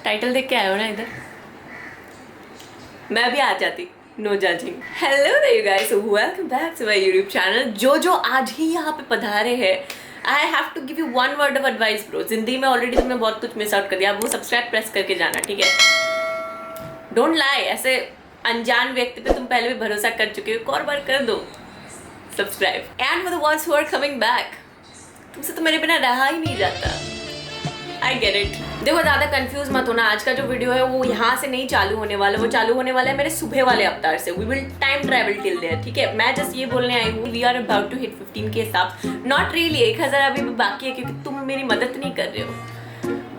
Title देख के आए हो ना इधर, मैं भी आ जाती। No judging. Hello you guys, welcome back to my YouTube channel. जो आज ही यहाँ पे पधारे हैं, I have to give you one word of advice bro. जिंदगी में ऑलरेडी तुमने बहुत कुछ मिस आउट कर दिया, वो सब्सक्राइब प्रेस करके जाना, ठीक है? डोंट लाई, ऐसे अनजान व्यक्ति पे तुम पहले भी भरोसा कर चुके हो, एक और बार कर दो subscribe. And for the ones who are coming back, तुमसे तो मेरे बिना रहा ही नहीं जाता। I get it. देखो ज़्यादा कंफ्यूज मत होना, आज का जो वीडियो है वो यहाँ से नहीं चालू होने वाला, वो चालू होने वाला है मेरे सुबह वाले अवतार से। We will time travel till there, ठीक है? मैं जस्ट ये बोलने आई हूँ, we are about to hit 15K sub. Not really, 1000 अभी भी बाकी है क्योंकि तुम मेरी मदद नहीं कर रहे हो।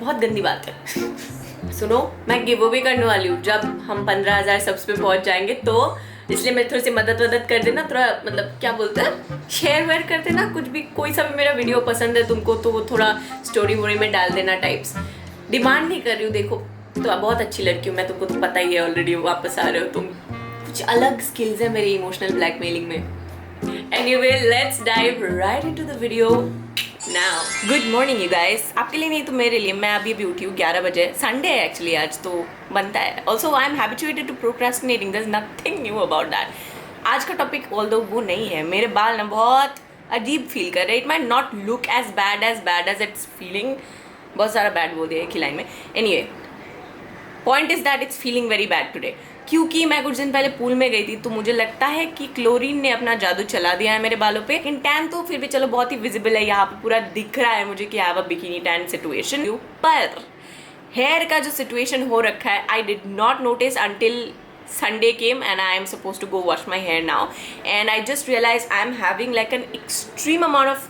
बहुत गंदी बात है। सुनो, मैं गिव अवे करने वाली हूँ जब हम 15,000 सब्स पे पहुँच जाएंगे, तो इसलिए मैं थोड़ी सी मदद कर देना, थोड़ा मतलब क्या बोलते हैं, शेयर वेयर कर देना। कुछ भी, कोई सा भी मेरा वीडियो पसंद है तुमको तो वो थोड़ा स्टोरी वोरी में डाल देना टाइप्स। डिमांड नहीं कर रही हूँ, देखो तो बहुत अच्छी लड़की हूँ मैं, तुमको तो पता ही है ऑलरेडी। वापस आ रहे हो तुम, कुछ अलग स्किल्स है मेरी इमोशनल ब्लैकमेलिंग में। Anyway, let's dive right into the video now. Good morning you guys, आपके लिए नहीं तो मेरे लिए। मैं अभी भी उठी हूँ 11 बजे। संडे है एक्चुअली आज, तो बनता है। Also I am habituated to procrastinating, there is nothing new about that. आज का टॉपिक ऑल्दो वो नहीं है। मेरे बाल ना बहुत अजीब फील कर रहे। It might not look as bad as it's feeling. बहुत सारा बैड बोल दिया एक ही लाइन में। Anyway, point is that it's feeling very bad today, क्योंकि मैं कुछ दिन पहले पूल में गई थी, तो मुझे लगता है कि क्लोरीन ने अपना जादू चला दिया है मेरे बालों पे। इन टैन तो फिर भी चलो बहुत ही विजिबल है, यहाँ पे पूरा दिख रहा है मुझे कि have a bikini tan situation. पर हेयर का जो सिचुएशन हो रखा है, I did not notice until Sunday came and I am supposed to go wash my hair now, and I just realized I am having like an extreme amount of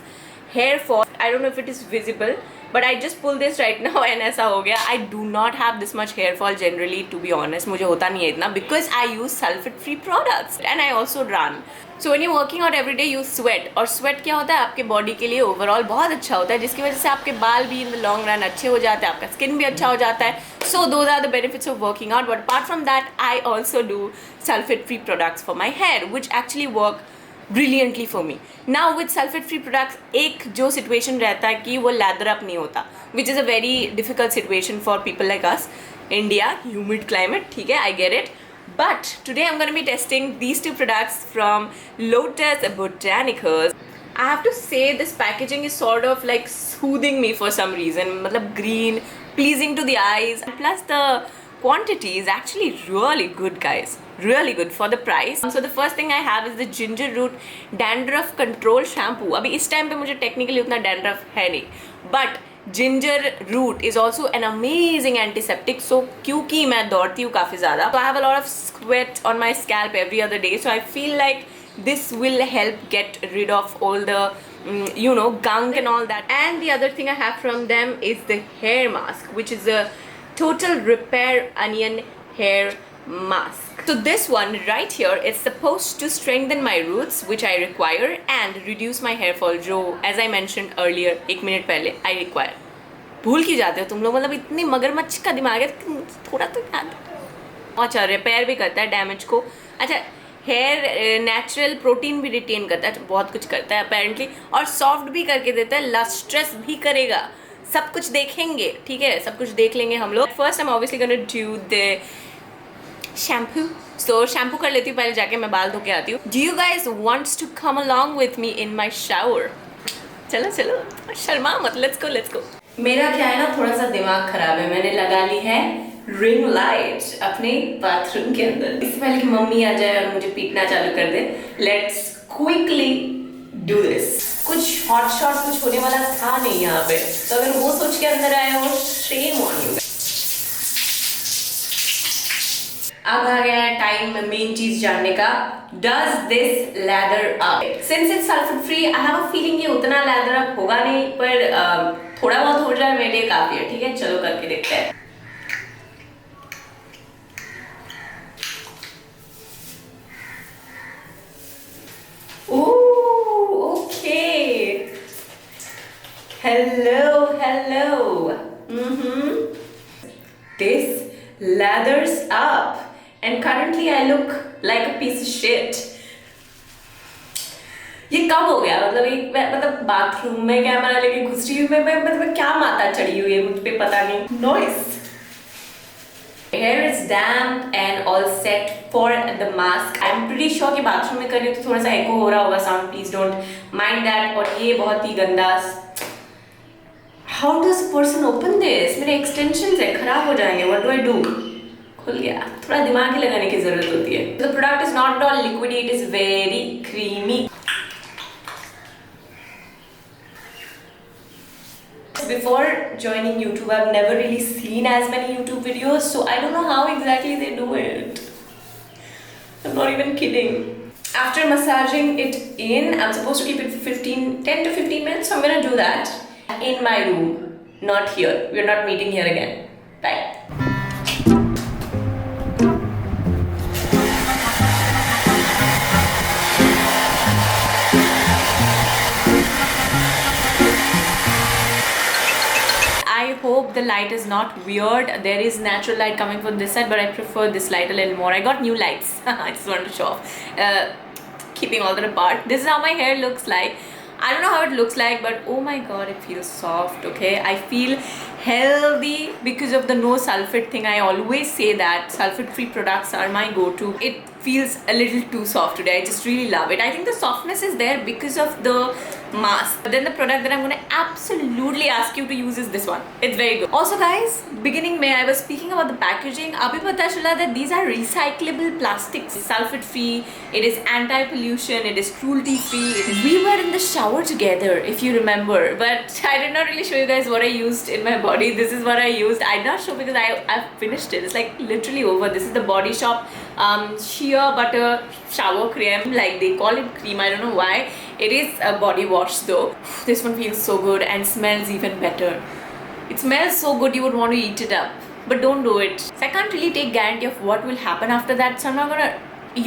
hair fall. I don't know if it is visible, but I just pull this right now and ऐसा हो गया। I do not have this much hair fall generally, to be honest. मुझे होता नहीं है इतना, because I use sulfate free products and I also run. So when you're working out every day, you sweat, और sweat क्या होता है आपके बॉडी के लिए ओवरऑल बहुत अच्छा होता है, जिसकी वजह से आपके बाल भी इन द लॉन्ग रन अच्छे हो जाते हैं, आपका स्किन भी अच्छा हो जाता है। So those are the benefits of working out. But apart from that, I also do sulfate free products for my hair, which actually work brilliantly for me. Now with sulfate free products, एक जो situation रहता है कि वो lather up नहीं होता, which is a very difficult situation for people like us. India, humid climate, ठीक है, I get it. But today I'm going to be testing these two products from Lotus Botanicals. I have to say this packaging is sort of like soothing me for some reason. मतलब green, pleasing to the eyes. Plus the quantity is actually really good, guys. Really good for the price. So the first thing I have is the Ginger Root Dandruff Control Shampoo. अभी इस time पे मुझे technically उतना dandruff है नहीं, but Ginger root is also an amazing antiseptic. So क्योंकि मैं दौड़ती हूँ काफ़ी ज़्यादा, so I have a lot of sweat on my scalp every other day, so I feel like this will help get rid of all the gunk and all that. And the other thing I have from them is the hair mask, which is a total repair onion hair mask. So this one right here is supposed to strengthen my roots, which I require, and reduce my hair fall, जो as I mentioned earlier, 1 minute पहले, I require. भूल की जाते हो तुम लोग, मतलब इतनी मगरमच्छ का दिमाग है, थोड़ा तो याद। अच्छा, रिपेयर भी करता है डैमेज को। अच्छा, हेयर नेचुरल प्रोटीन भी रिटेन करता है, बहुत कुछ करता है अपेरेंटली, और सॉफ्ट भी करके देता है, लस्ट्रस भी करेगा। सब कुछ देखेंगे, ठीक है, सब कुछ देख लेंगे हम लोग। First I am obviously gonna do the shampoo. So shampoo कर लेती हूँ पहले, जाके मैं बाल धो के आती हूँ। Do you guys wants to come along with me in my shower? चलो चलो, शर्मा मत, लेट्स गो। मेरा क्या है ना, थोड़ा सा दिमाग खराब है। मैंने लगा ली है रिंग लाइट अपने बाथरूम के अंदर, इससे पहले कि मम्मी आ जाए और मुझे पीटना चालू कर दे। Let's quickly do this. कुछ हॉट शॉट कुछ होने वाला था नहीं यहाँ पे, तो अगर वो सोच के अंदर आया हो, शेम ऑन यू। अब आ गया है टाइम मेन चीज जानने का, does this leather up? Since it's sulphate free, I have a feeling ये उतना लैदर अप होगा नहीं, पर थोड़ा बहुत हो जाए मेरे लिए काफी है, ठीक है? चलो करके देखते हैं। Okay, hello. This lathers up, and currently I look like a piece of shit. ये कब हो गया? मतलब एक मतलब बाथरूम में कैमरा लेके घुस रही हूँ मैं, मतलब क्या माता चढ़ी हुई है मुझ पे, पता नहीं। Noise Hair is damp and all set for the mask. I'm pretty sure कि बाथरूम में कर रही हूँ तो थोड़ा सा एको हो रहा होगा sound, please don't mind that. और ये बहुत ही गंदा, how does person open this? मेरे एक्सटेंशंस है, खराब हो जाएंगे, व्हाट डू आई डू? खुल गया। थोड़ा दिमाग ही लगाने की जरूरत होती है। The product is not at all liquidy, it is very creamy. Before joining YouTube, I've never really seen as many YouTube videos, so I don't know how exactly they do it. I'm not even kidding. After massaging it in, I'm supposed to keep it for 10 to 15 minutes, so I'm gonna do that in my room, not here. We're not meeting here again. Bye. I hope the light is not weird. There is natural light coming from this side, but I prefer this light a little more. I got new lights. I just wanted to show off. Keeping all that apart, this is how my hair looks like. I don't know how it looks like, but oh my god, it feels soft. Okay, I feel healthy because of the no sulfate thing. I always say that sulfate-free products are my go-to. It feels a little too soft today. I just really love it. I think the softness is there because of the mask. But then the product that I'm going to absolutely ask you to use is this one. It's very good. Also guys, beginning में I was speaking about the packaging. अभी पता चला that these are recyclable plastics, sulfate free. It is anti-pollution. It is cruelty free. We were in the shower together, if you remember, but I did not really show you guys what I used in my body. This is what I used. I did not show because I've finished it. It's like literally over. This is the Body Shop Shea Butter shower cream, like they call it cream. I don't know why. It is a body wash though. This one feels so good and smells even better. It smells so good you would want to eat it up, but don't do it. So I can't really take guarantee of what will happen after that, so I'm not gonna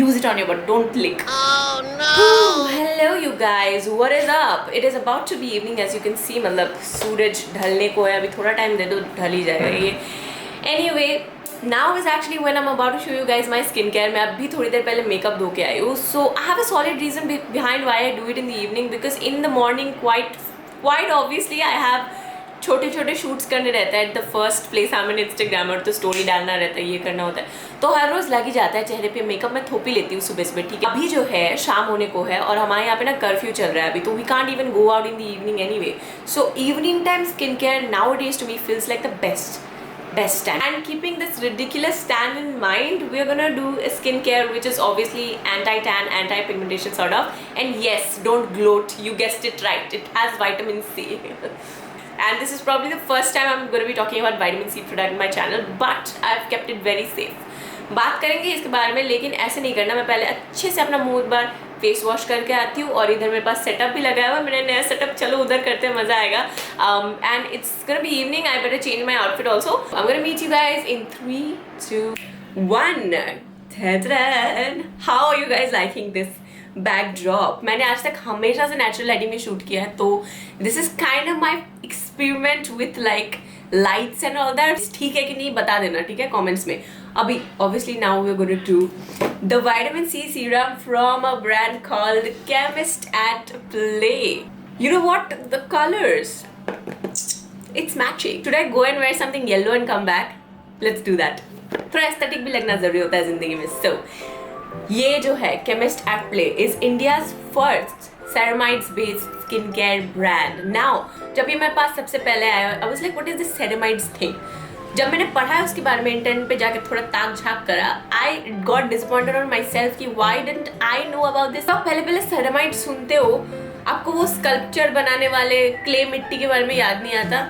use it on you, but don't lick. Oh no! Hello you guys, what is up? It is about to be evening, as you can see. मतलब सूरज ढलने को है, अभी थोड़ा time दे दो ढल ही जाएगा ये. Anyway, now is actually when I'm about to show you guys my skincare. मैं अभी थोड़ी देर पहले मेकअप धो के आई हूँ. So I have a solid reason behind why I do it in the evening, because in the morning quite obviously I have छोटे छोटे shoots करने रहता है. The first place I am Instagram और तो स्टोरी डालना रहता है, ये करना होता है, तो हर रोज़ लग ही जाता है चेहरे पे मेकअप. मैं थोपी लेती हूँ सुबह सुबह, ठीक है. अभी जो है शाम होने को है और हमारे यहाँ पे ना कर्फ्यू चल रहा है अभी, तो we can't even go out in the evening anyway. So evening time skin care nowadays to me feels like the best time. And keeping this ridiculous tan in mind, we are gonna do a skincare which is obviously anti-tan, anti-pigmentation sort of. And yes, don't gloat, you guessed it right, it has vitamin C. And this is probably the first time I'm going to be talking about vitamin C product in my channel, but I've kept it very safe. बात करेंगे इसके बारे में, लेकिन ऐसे नहीं करना. मैं पहले अच्छे से अपना मुंह एक बार फेस वॉश करके आती हूँ, और इधर मेरे पास सेटअप भी लगाया हुआ है. मैंने नया सेटअप, चलो उधर करते हैं, मज़ा आएगा. And it's gonna be evening. I better change my outfit also. I am gonna meet you guys in 3, 2, 1. How are you guys liking this backdrop? मैंने आज तक हमेशा से नेचुरल लाइटिंग में शूट किया है, तो this is kind of my experiment with like lights and all that. ठीक है कि नहीं बता देना, ठीक है, कमेंट्स में. अभी obviously now we are going to the vitamin C serum from a brand called Chemist at Play. You know what, the colours, it's matching. Should I go and wear something yellow and come back? Let's do that. थोड़ा aesthetic भी लगना जरूरी होता है जिंदगी में. सो ये जो है Chemist at Play is India's first ceramides based skincare brand. Now जब ये मेरे पास सबसे पहले आया, I was like what is this ceramides thing? जब मैंने पढ़ा है उसके बारे में, इंटरनेट पे जाके थोड़ा ताक झाक करा, I got disappointed on myself कि why didn't I know about this. आप पहले ceramide सुनते हो, आपको वो स्कल्पचर बनाने वाले क्ले मिट्टी के बारे में याद नहीं आता.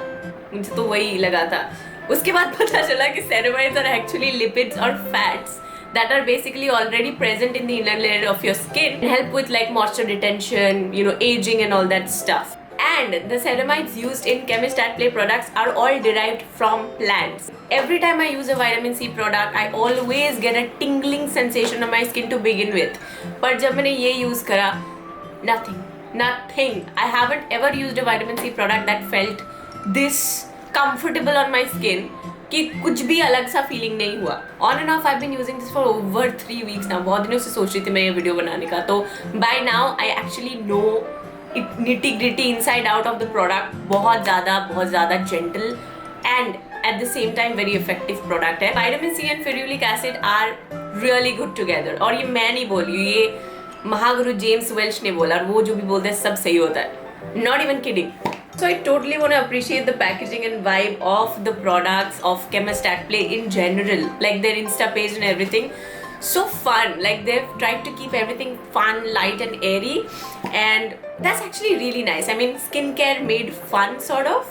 मुझे तो वही लगा था. उसके बाद पता चला कि ceramides are actually lipids or fats that are basically already present in the inner layer of your skin and help with like moisture retention, you know, aging and all that stuff. And the ceramides used in Chemist at Play products are all derived from plants. Every time I use a vitamin C product, I always get a tingling sensation on my skin to begin with. पर जब मैंने ये use करा, nothing. I haven't ever used a vitamin C product that felt this comfortable on my skin कि कुछ भी अलग सा फीलिंग नहीं हुआ. On and off I been using this for over 3 weeks now. बहुत दिनों से सोच रही थी मैं ये वीडियो बनाने का, तो by now I actually know it nitty gritty inside out of the product. बहुत ज़्यादा gentle, and at the same time very effective product है. Vitamin C and ferulic acid are really good together. और ये मैं नहीं बोली, ये Mahaguru James Welch ने बोला, और वो जो भी बोलते हैं सब सही होता है. Not even kidding. So I totally want to appreciate the packaging and vibe of the products of Chemist at Play in general, like their Insta page and everything. So fun, like they've tried to keep everything fun, light and airy, and that's actually really nice. I mean, skincare made fun, sort of.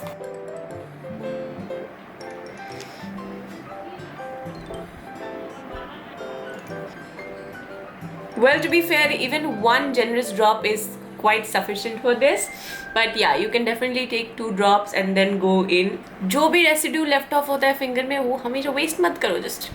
Well, to be fair, even one generous drop is quite sufficient for this, but yeah, you can definitely take 2 drops and then go in. जो भी residue left off होता है finger में, वो हमेशा waste मत करो, just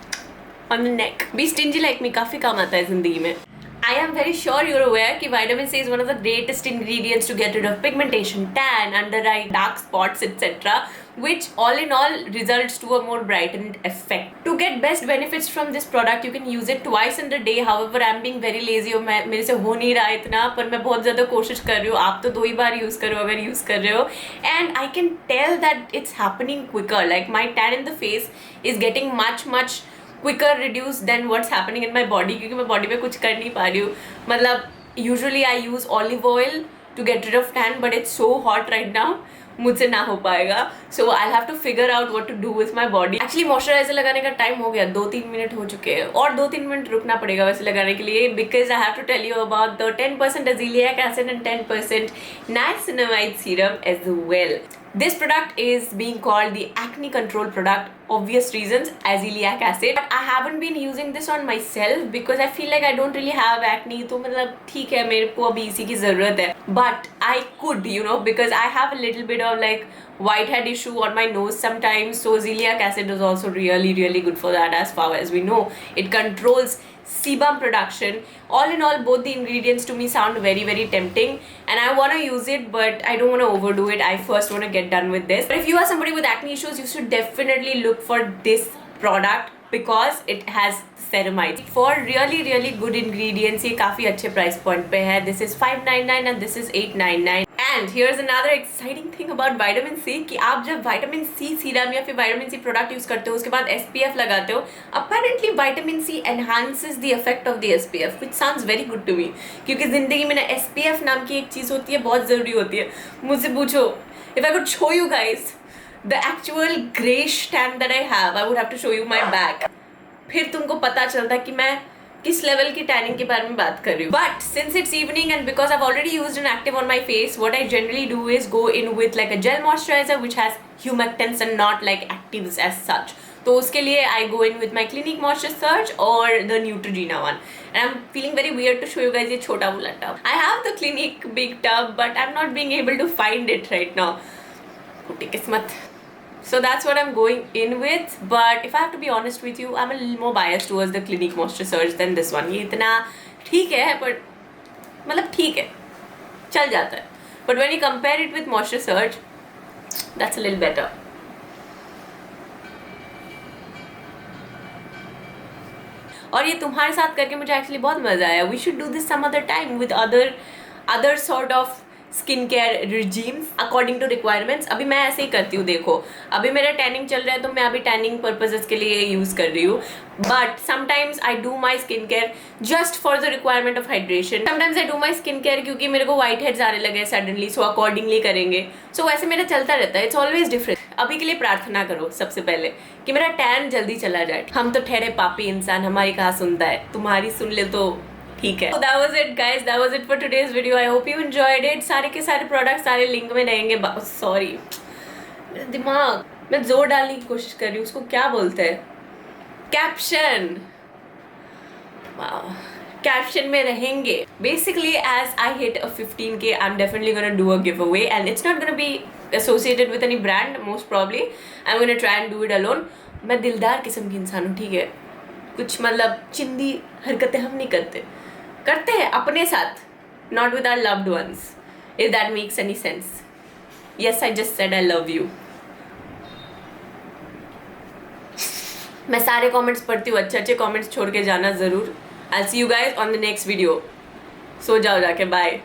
on the neck. Be stingy like me काफी काम आता है जिंदगी में. I am very sure you're aware कि vitamin C is one of the greatest ingredients to get rid of pigmentation, tan, under eye, dark spots, etc. which all in all results to a more brightened effect. To get best benefits from this product, you can use it twice in the day. However, I'm being very lazy और मेरे से हो नहीं रहा इतना, पर मैं बहुत ज़्यादा कोशिश कर रही हूँ. आप तो 2 ही बार यूज़ करो अगर यूज़ कर रहे हो. And I can tell that it's happening quicker. Like my tan in the face is getting much quicker reduced than what's happening in my body, क्योंकि मैं body में कुछ कर नहीं पा रही हूँ. मतलब usually I use olive oil to get rid of tan, but it's so hot right now, मुझसे ना हो पाएगा. So I'll have to figure out what to do with my body. Actually moisturizer लगाने का टाइम हो गया, 2-3 minute हो चुके हैं, और 2-3 मिनट रुकना पड़ेगा वैसे लगाने के लिए, because I have to tell you about the 10% azelaic acid and 10% niacinamide serum as well. This product is being called the acne control product, obvious reasons, azelaic acid. But I haven't been using this on myself because I feel like I don't really have acne. तो मतलब ठीक है, मेरे को अभी इसी की ज़रूरत है. But I could, you know, because I have a little bit of like whitehead issue on my nose sometimes. So azelaic acid is also really good for that, as far as we know. It controls sebum production. All in all, both the ingredients to me sound very tempting, and I want to use it, but I don't want to overdo it. I first want to get done with this. But if you are somebody with acne issues, you should definitely look for this product because it has ceramide. For really good ingredients, ये काफ़ी अच्छे price point पे है. This is $5.99 and this is $8.99. And here's another exciting thing about vitamin C कि आप जब vitamin C serum या फिर vitamin C product यूज़ करते हो, उसके बाद SPF लगाते हो, apparently vitamin C enhances the effect of the SPF, which sounds very good to me. क्योंकि ज़िंदगी में ना SPF नाम की एक चीज़ होती है, बहुत ज़रूरी होती है. मुझसे पूछो, if I could show you guys the actual greyish tan that I have, I would have to show you my back. फिर तुमको पता चलता कि मैं किस लेवल की टैनिंग के बारे में बात कर रही हूँ. But since it's evening and because I've already used an active on my face, what I generally do is go in with like a gel moisturizer which has humectants and not like actives as such. तो उसके लिए I go in with my Clinique Moisture Surge or the Neutrogena one. And I'm feeling very weird to show you guys ये छोटा वाला tub. I have the Clinique big tub, but I'm not being able to find it right now. फूटी किस्मत. So that's what I'm going in with. But if I have to be honest with you, I'm a little more biased towards the Clinique Moisture Surge than this one. ये इतना ठीक है, but मतलब ठीक है, चल जाता है. But when you compare it with Moisture Surge, that's a little better. और ये तुम्हारे साथ करके मुझे एक्चुअली बहुत मज़ा आया. We should do this some other time with other sort of skin care regimes according to requirements. अभी मैं ऐसे ही करती हूँ. देखो अभी मेरा टैनिंग चल रहा है, तो मैं अभी टैनिंग पर्पजेस के लिए यूज़ कर रही हूँ. But sometimes I do my skin care just for the requirement of hydration. Sometimes I do my skin care क्योंकि मेरे को वाइट हेड्स आने लगे सडनली, सो अकॉर्डिंगली करेंगे. सो वैसे मेरा चलता रहता है. It's always different. अभी के लिए प्रार्थना करो सबसे पहले कि मेरा टैन जल्दी चला जाए. हम तो ठहरे पापी इंसान, हमारी कहाँ सुनता है. तुम्हारी सुन ले तो ठीक है. So that was it guys, that was it for today's video. I hope you enjoyed it. सारे के सारे प्रोडक्ट्स सारे लिंक में रहेंगे. सॉरी मेरा दिमाग, मैं जोर डालने की कोशिश कर रही हूँ. उसको क्या बोलते हैं, कैप्शन. कैप्शन में रहेंगे. Basically as I hit a 15K, I'm definitely gonna do a giveaway and it's not gonna be associated with any brand. Most probably I'm gonna try and do it alone. मैं दिलदार किस्म की इंसान हूँ, ठीक है. कुछ मतलब चिंदी हरकतें हम नहीं करते हैं अपने साथ, not with our loved ones, if that makes any sense. Yes, I just said I love you. मैं सारे कमेंट्स पढ़ती हूँ, अच्छे कमेंट्स छोड़ के जाना ज़रूर. I'll see you guys on the next video. सो जाओ जाके, बाय.